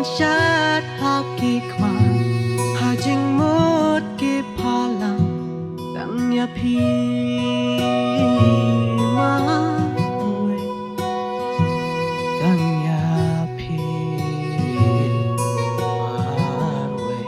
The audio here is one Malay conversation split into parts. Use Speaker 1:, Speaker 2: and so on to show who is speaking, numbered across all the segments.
Speaker 1: syat haki kwa hajing mut ki palang tang ya pi ma we tang ya pi ma we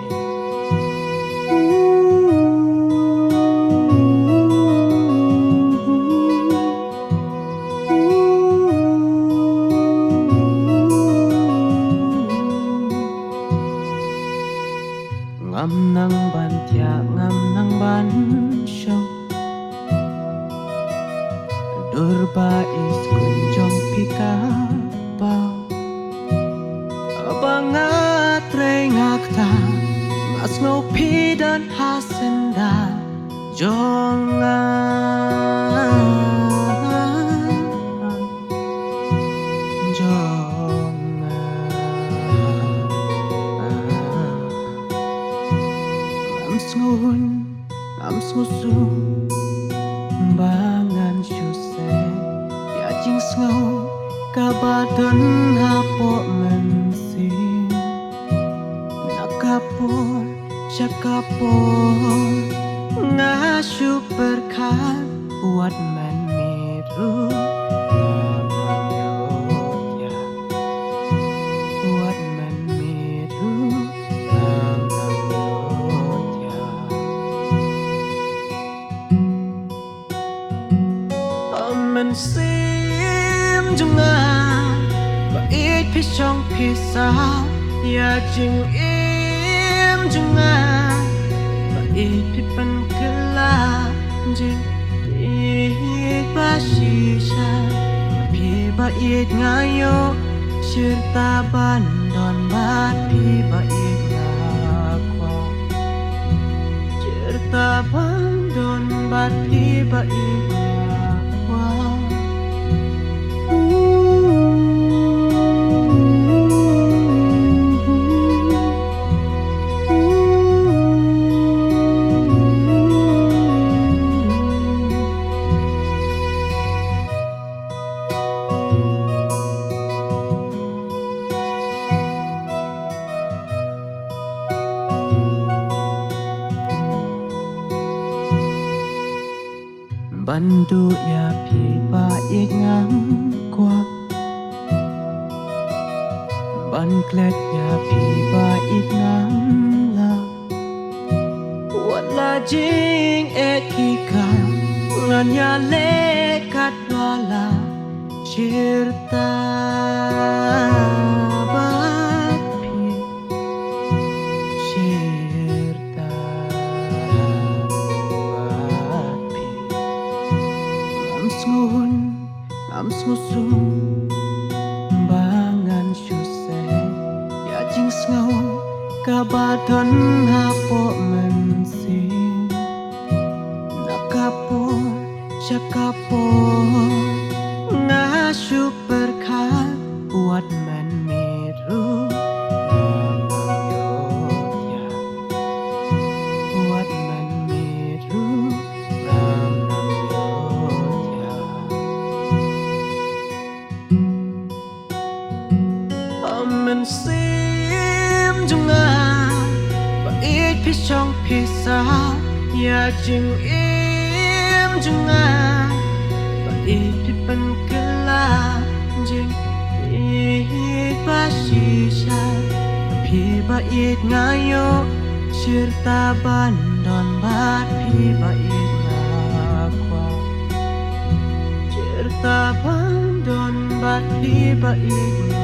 Speaker 1: ngam nang ban tia ngam nang ban show durba is kunjong pika pa abanga trengak ta mas no pidan hasenda jonga am smusu bangan syuse ya jing snow kabadan hapo mensin nakapor syakapor ngasyuk berkat buat men miru sim junga ba it pi chong pi sa ya jing im junga ba it pi pan kala jing it ba shi sha pi ba it ngayo cerita bandon ba pi ba it ngakwa cerita bandon ba pi ba it bandu ya pi ba ik ngam kwa ban klet ya pi ba ik ngam la wala jing ekika ngan ya le kat wala cerita am smusu bangan syuse ya jing snow kabadan hapo mensin nakapor syakapor ngasyuk berkat buat men miru sim junga ba it pi chong pi sa ya jing im junga ba it pi pan kala jing it ba shi sha pi ba it ngayo cerita bandon ba pi ba it ngakwa cerita bandon ba pi ba it